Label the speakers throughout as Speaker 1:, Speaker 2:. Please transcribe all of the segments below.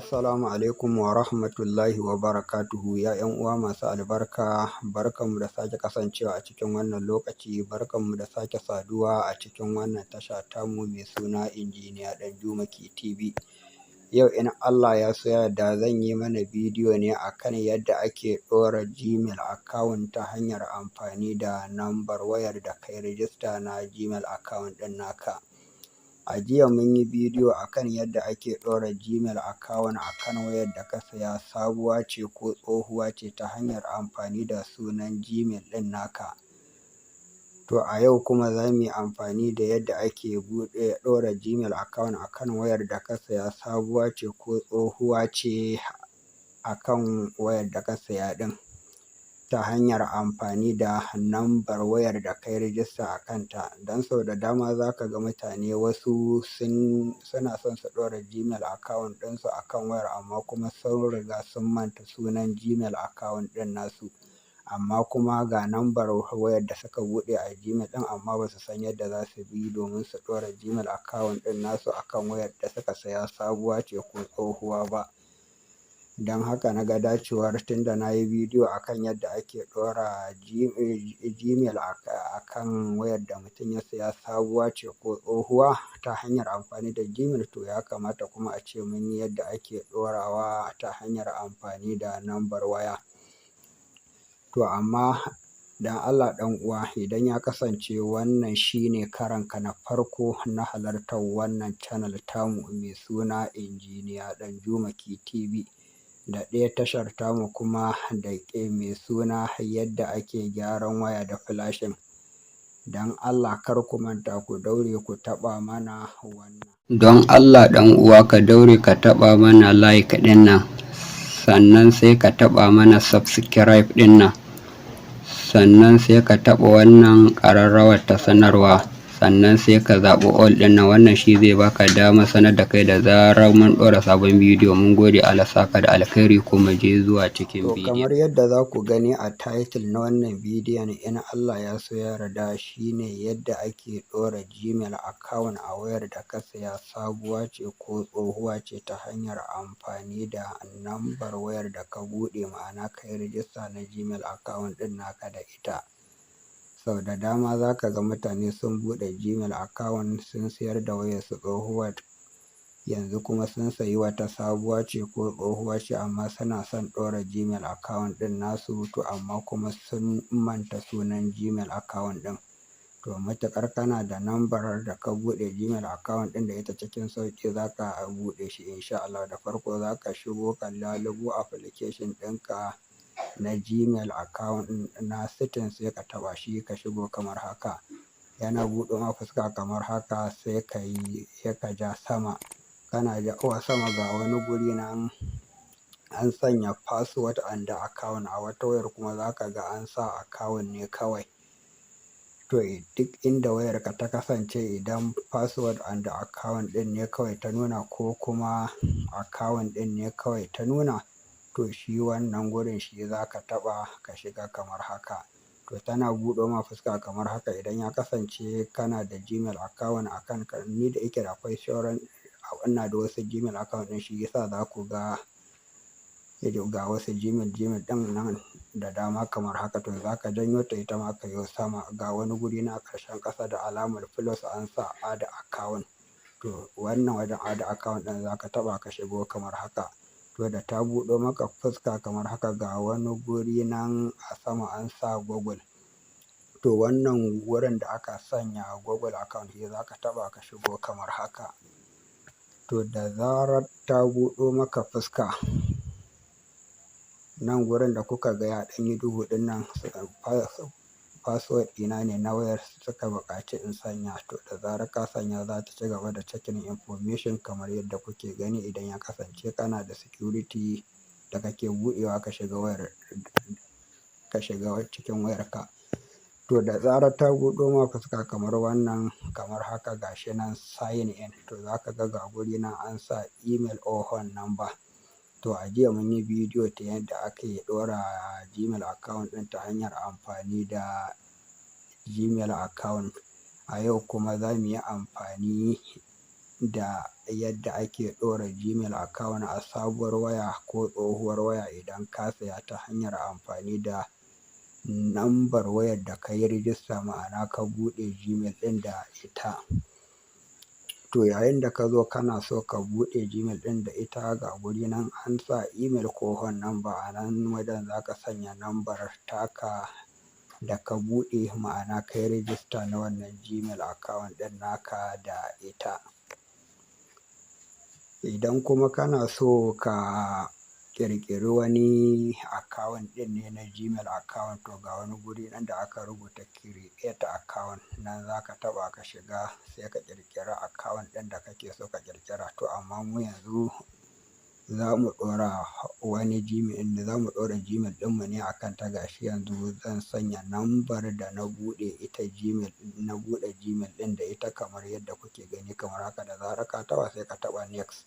Speaker 1: Assalamu alaikum wa rahmatullahi wa barakatuhu ya ‘yan uwa masu albarka, barkanmu da sake kasancewa a cikin wannan lokaci, barkanmu da sake saduwa a cikin wannan tasha tamu mai suna Injiniya Ɗanjuma TV. Yau in Allah ya so yarda zan yi mana bidiyo ne akan yadda ake ɗora Gmail account ta hanyar amfani da nambar wayar da kai rijista na Gmail account ɗin naka. A jiya mun yi bidiyo akan yadda ake ɗora Gmail account akan wayar da ka saya sabuwa ce ko tsohuwa ce ta hanyar amfani da sunan Gmail ɗin naka. To a yau kuma za mu yi amfani da yadda ake ɗora Gmail account akan wayar da ka saya sabuwa ce ko tsohuwa ce akan wayar da ka saya ɗin, ta hanyar amfani da nambar wayar da kai rijista a kanta. Don sau da dama za ka ga mutane wasu suna son su ɗora Gmail account ɗinsu akan wayar, amma kuma sun riga sun manta sunan Gmail account ɗin nasu, amma kuma ga nambar wayar da suka buɗe a Gmail ɗin, amma ba su san yadda za su bi domin su ɗora Gmail account ɗin nasu akan wayar da suka saya sabuwa ce ko tsohuwa ba. Don haka na ga dacewar tunda na yi bidiyo akan yadda ake ɗora Gmail akan wayar da mutum ya saya sabuwa ce ko tsohuwa ta hanyar amfani da Gmail, to ya kamata kuma a ce mun yi yadda ake ɗorawa ta hanyar amfani da nambar waya. To amma dan Allah ɗan uwa, idan ya kasance wannan shine karanka na farko na halartar wannan channel tamu mai suna Injiniya Ɗanjuma TV, da ɗaya tashar tamu kuma da mai suna yadda ake gyaran waya da flashing, don Allah kar ku manta ku daure ku taɓa mana wannan. Don Allah ɗan uwa ka daure ka taɓa mana like ɗin nan, sannan sai ka taɓa mana subscribe ɗin nan, sannan sai ka taɓa wannan ƙararrawar ta sanarwa, sannan sai ka zaɓi all ɗin nan. Wannan shi zai baka dama sanar da kai da zarar mun ɗora sabon bidiyo. Mun gode, Allah saka da alkhairi, kuma je zuwa cikin bidiyo. Kamar yadda za ku gani a title na wannan bidiyon, in Allah ya so ya yarda, shine yadda ake ɗora Gmail account a wayar da ka saya sabuwa ce ko tsohuwa ce ta hanyar amfani da nambar wayar da ka buɗe, ma'ana kai rijista na Gmail account ɗin naka da ita. Sau da dama za ka ga mutane sun buɗe Gmail account sun sayar da wayarsu tsohuwar, yanzu kuma sun sayi wata sabuwa ce ko tsohuwa ce, amma suna son ɗora Gmail account ɗin nasu, to amma kuma sun manta sunan Gmail account ɗin. To matuƙar kana da nambar da ka buɗe Gmail account ɗin da ita, cikin sauƙi za ka buɗe shi insha Allah. Da farko za ka shigo ka lalubo application ɗinka na Gmail account na setting, sai ka taɓa shi ka shigo kamar haka. Yana buɗe ma fuska kamar haka, sai ka ja sama. Kana jawowa sama ga wani guri nan an sanya password and account, a wata wayar kuma za ka ga an sa account ne kawai. To duk inda wayarka ta kasance, idan password and account ɗin ne kawai ta nuna, ko kuma account ɗin ne kawai ta nuna, to shi wannan gurin shi za ka taɓa ka shiga kamar haka. To tana buɗe ma fuska kamar haka. Idan ya kasance kana da Gmail account akan ka, ni da yake da akwai sauran, ina da wasu Gmail account ɗin, shi yasa za ku ga wasu Gmail ɗin nan da dama kamar haka. To za ka janyo ta ita ma ka yi sama, ga wani guri na ƙarshen ƙasa da alamar plus an sa add account. To wannan wajen add account ɗin za ka taɓa ka shigo kamar haka. To da ta buɗo maka fuska kamar haka, ga wani guri nan a sama an sa Google. To wannan wurin da aka sanya Google account, shi za ka taɓa ka shigo kamar haka. To da zarar ta buɗo maka fuska, nan gurin da kuka ga ya ɗan yi duhu ɗin nan, password ɗina ne na wayar suka buƙaci in sanya. To da zarar ka sanya, za ta ci gaba da checking information kamar yadda kuke gani. Idan ya kasance kana da security da kake buɗewa ka shiga cikin wayarka. To da zarar ta buɗo ma fuska kamar wannan, kamar haka, gashi nan sign in. To za ka ga guri nan an sa email or phone number. To a jiya mun yi bidiyo ta yadda ake ɗora Gmail account ɗin ta hanyar amfani da Gmail account. A yau kuma za mu yi amfani da yadda ake ɗora Gmail account a sabuwar waya ko tsohuwar waya idan ka saya ta hanyar amfani da nambar wayar da ka yi rijista, ma'ana ka buɗe Gmail ɗin da ita. To yayin da ka zo kana so ka buɗe Gmail ɗin da ita, ga guri nan an sa email ko phone number, a nan wajen za ka sanya nambar taka da ka buɗe, ma'ana ka yi rijista na wannan Gmail account ɗin naka da ita. Idan kuma kana so ka ƙirƙiri wani account ɗin ne na Gmail account, to ga wani guri nan da aka rubuta create account, nan za ka taɓa ka shiga sai ka ƙirƙiri account ɗin da kake so ka ƙirƙira. To amma mu yanzu za mu ɗora wani Gmail, za mu ɗora Gmail ɗinmu ne akan ta. Gashi yanzu zan sanya nambar da na buɗe ita Gmail, na buɗe Gmail ɗin da ita kamar yadda kuke gani kamar haka. Da zarar ka taɓa sai ka taɓa next.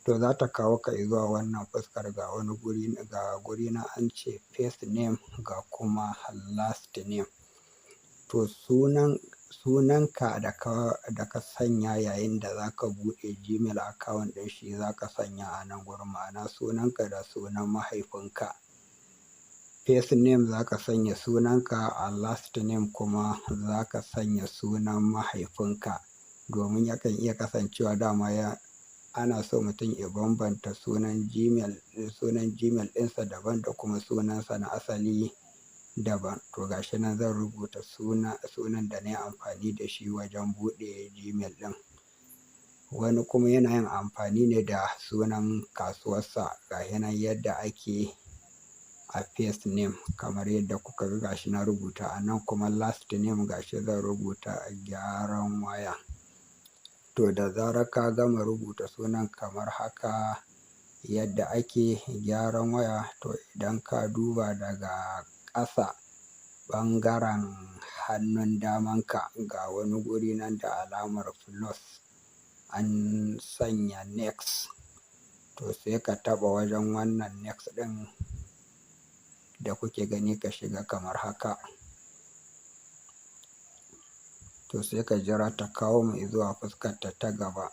Speaker 1: To za ta kawo ka zuwa wannan fuskar, ga wani guri, ga guri na an ce first name ga kuma last name. To sunanka da ka sanya yayin da za ka buɗe Gmail account ɗin shi za ka sanya a nan gurin, ma'ana sunanka da sunan mahaifinka. First name za ka sanya sunanka, a last name kuma za ka sanya sunan mahaifinka, domin yakan iya kasancewa dama ana so mutum ya bambanta sunan Gmail ɗinsa daban da kuma sunansa na asali daban. To gashi nan zan rubuta sunan da na yi amfani da shi wajen buɗe Gmail ɗin. Wani kuma yana yin amfani ne da sunan kasuwarsa, gashi nan yadda ake a first name kamar yadda kuka ga gashi na rubuta a nan, kuma last name gashi zan rubuta a gyaran waya. To da zarar ka gama rubuta sunan kamar haka yadda ake gyaran waya, to idan ka duba daga ƙasa ɓangaren hannun damanka ga wani guri nan da alamar plus an sanya next. To sai ka taɓa wajen wannan next ɗin da kuke gani ka shiga kamar haka. To sai ka jira ta kawo mu zuwa fuskar ta gaba.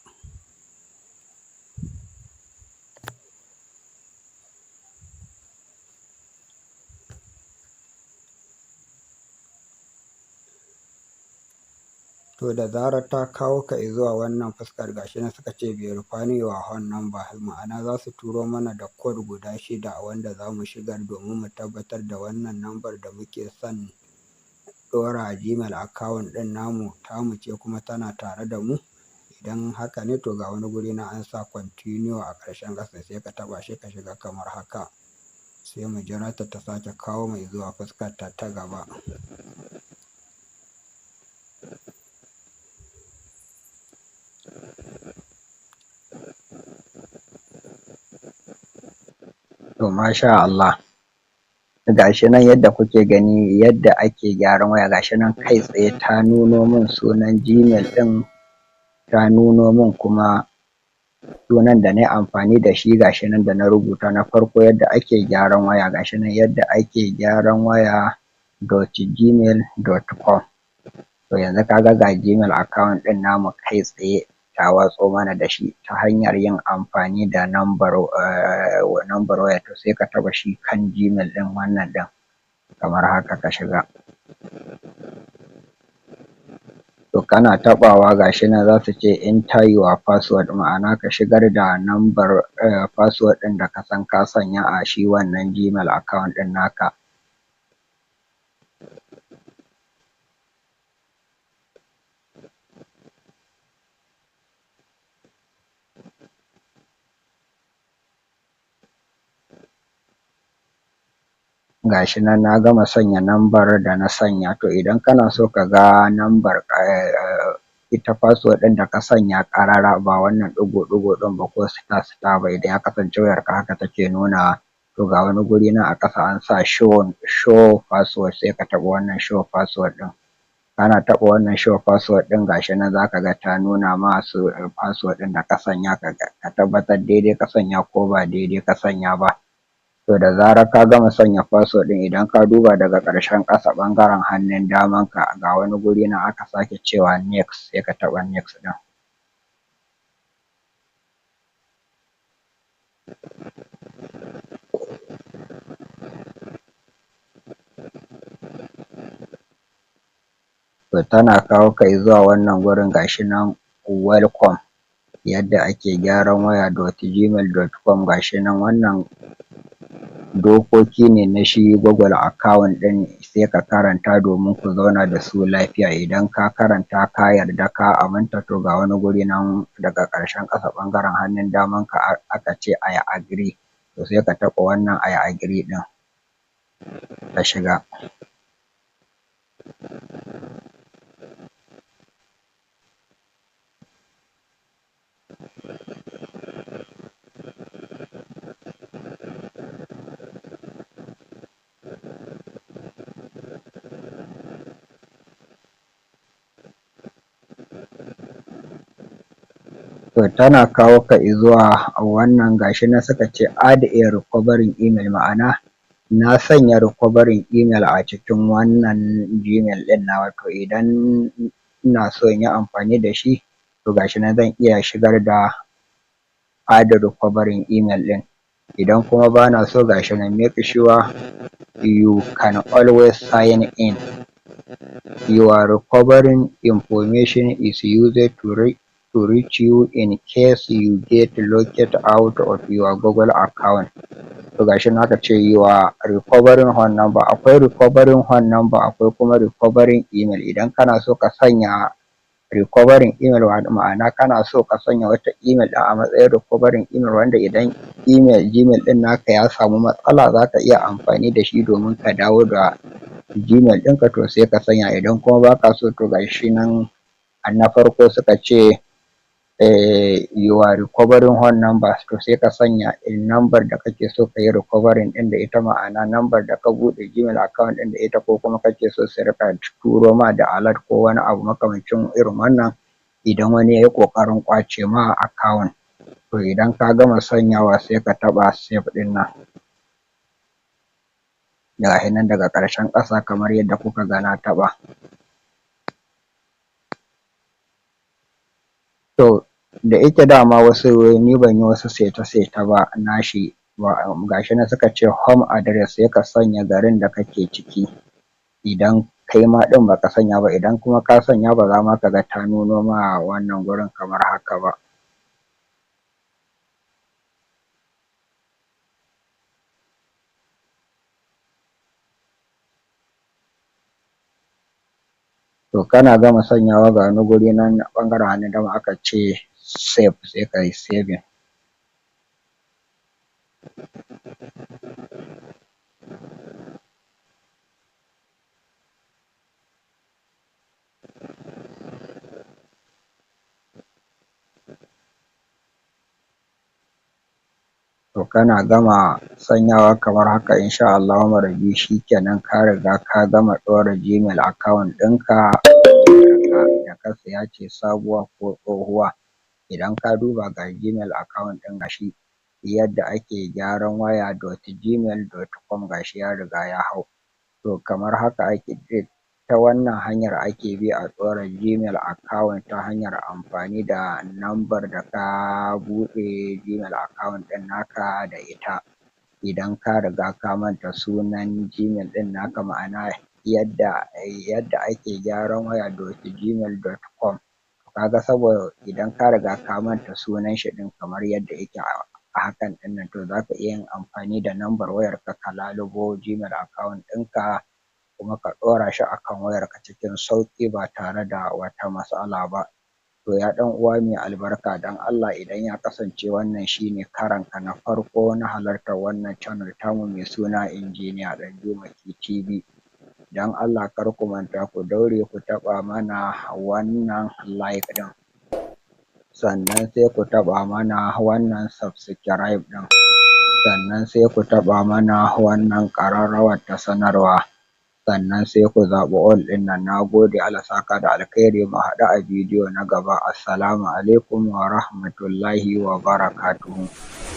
Speaker 1: To da zarar ta kawo ka zuwa wannan fuskar, gashi nan suka ce verify your phone number, ma'ana za su turo mana da code guda 6 wanda za mu shigar domin mu tabbatar da wannan nambar da muke son ɗora Gmail account ɗin namu tamu ce kuma tana tare da mu. Idan haka ne, to ga wani guri na an sa continue a ƙarshen ƙasa, sai ka taɓa shi ka shiga kamar haka. Sai mu jira ta sake kawo mu zuwa fuskar ta gaba. To masha Allah, gashi nan yadda kuke gani yadda ake gyaran waya, gashi nan kai tsaye ta nuno min sunan Gmail ɗin, ta nuno min kuma sunan da na yi amfani da shi gashi nan da na rubuta na farko yadda ake gyaran waya, gashi nan yadda ake gyaran waya .gmail.com. To yanzu kaga ga Gmail account ɗin namu kai tsaye ta watso mana da shi ta hanyar yin amfani da nambar waya. To sai ka taɓa shi kan Gmail ɗin wannan ɗin kamar haka ka shiga. To kana taɓawa gashi nan za su ce enter your password, ma'ana ka shigar da nambar password ɗin da ka san ka sanya a shi wannan Gmail account ɗin naka. Gashi nan na gama sanya nambar da na sanya. To idan kana so ka ga nambar ita password ɗin da ka sanya ƙarara, ba wannan ɗigo-ɗigo ɗin ba ko star ba, idan ya kasance wayarka haka take nunawa, to ga wani guri nan a ƙasa an sa show password, sai ka taɓa wannan show password ɗin. Kana taɓa wannan show password ɗin gashi nan za ka ga ta nuna masu password ɗin da ka sanya, ka tabbatar daidai ka sanya ko ba daidai ka sanya ba. To da zarar ka gama sanya password ɗin, idan ka duba daga ƙarshen ƙasa ɓangaren hannun damanka ga wani guri nan aka sake cewa next, sai ka taɓa next ɗin. To tana kawo ka zuwa wannan gurin gashi nan welcome yadda ake gyaran waya.gmail.com gashi nan wannan dokoki ne na shi Google account ɗin sai ka karanta domin ku zauna da su lafiya. Idan ka karanta ka yarda ka aminta to ga wani guri nan daga ƙarshen ƙasa ɓangaren hannun daman ka aka ce I agree, to sai ka taɓa wannan I agree ɗin ka shiga. To tana kawo ka zuwa wannan gashi nan suka ce add a recovering email, ma'ana na sanya recovering email a cikin wannan Gmail ɗin nawa, to idan ina so in yi amfani da shi to gashi nan zan iya shigar da add recovering email ɗin. Idan kuma bana so gashi nan make sure you can always sign in. Your recovering information is used to reach you in case you get locked out of your Google account. To gashi nan aka ce your recovering phone number, akwai recovering phone number akwai kuma recovering email. Idan kana so ka sanya recovering email ma'ana kana so ka sanya wata email ɗin a matsayin recovering email wanda idan Gmail ɗin naka ya samu matsala za ka iya amfani da shi domin ka dawo da Gmail ɗinka, to sai ka sanya. Idan kuma baka so to gashi nan na farko suka ce your recovering phone number, to sai ka sanya number da kake so ka yi recovering ɗin da ita, ma'ana number da ka buɗe Gmail account ɗin da ita, ko kuma kake so su riƙa turo ma da alert ko wani abu makamancin irin wannan idan wani ya yi ƙoƙarin ƙwace ma account. To idan ka gama sanyawa sai ka taɓa save ɗin nan gashi nan daga ƙarshen ƙasa kamar yadda kuka ga na taɓa. To da ike dama wasu ni ban yi wasu seta ba nashi gashi nan suka ce home address, sai ka sanya garin da kake ciki idan kai ma ɗin baka sanya ba. Idan kuma ka sanya ba za ma ka ga ta nuno ma wannan gurin kamar haka ba. To kana gama sanyawa ga wani guri nan ɓangaren hannun dama aka ce save, sai ka yi saving. To kana gama sanyawa kamar haka insha Allahu rabbi shikenan ka riga ka gama ɗora Gmail account ɗinka da ka siya ce sabuwa ko tsohuwa. Idan ka duba ga Gmail account ɗin gashi yadda ake gyaran waya.gmail.com gashi ya riga ya hau. To kamar haka ake ta wannan hanyar ake bi a ɗora Gmail account ta hanyar amfani da number da ka buɗe Gmail account ɗin naka da ita. Idan ka riga ka manta sunan Gmail ɗin naka, ma'ana yadda ake gyaran waya.gmail.com, kaga saboda idan ka riga ka manta sunan shi ɗin kamar yadda yake a hakan ɗin nan, to za ka iya yin amfani da number wayarka ka lalubo Gmail account ɗinka kuma ka ɗora shi akan wayarka cikin sauƙi ba tare da wata matsala ba. To ya ɗan uwa mai albarka, don Allah idan ya kasance wannan shine karanka na farko na halartar wannan channel tamu mai suna Injiniya Ɗanjuma TV, don Allah kar ku manta ku daure ku taɓa mana wannan like ɗin, sannan sai ku taɓa mana wannan subscribe ɗin, sannan sai ku taɓa mana wannan ƙararrawar ta sanarwa, sannan sai ku zaɓi all ɗin nan. Na gode, Allah saka da alkhairi, mu haɗu a bidiyo na gaba. Assalamu alaikum wa rahmatullahi wa barakatuhu.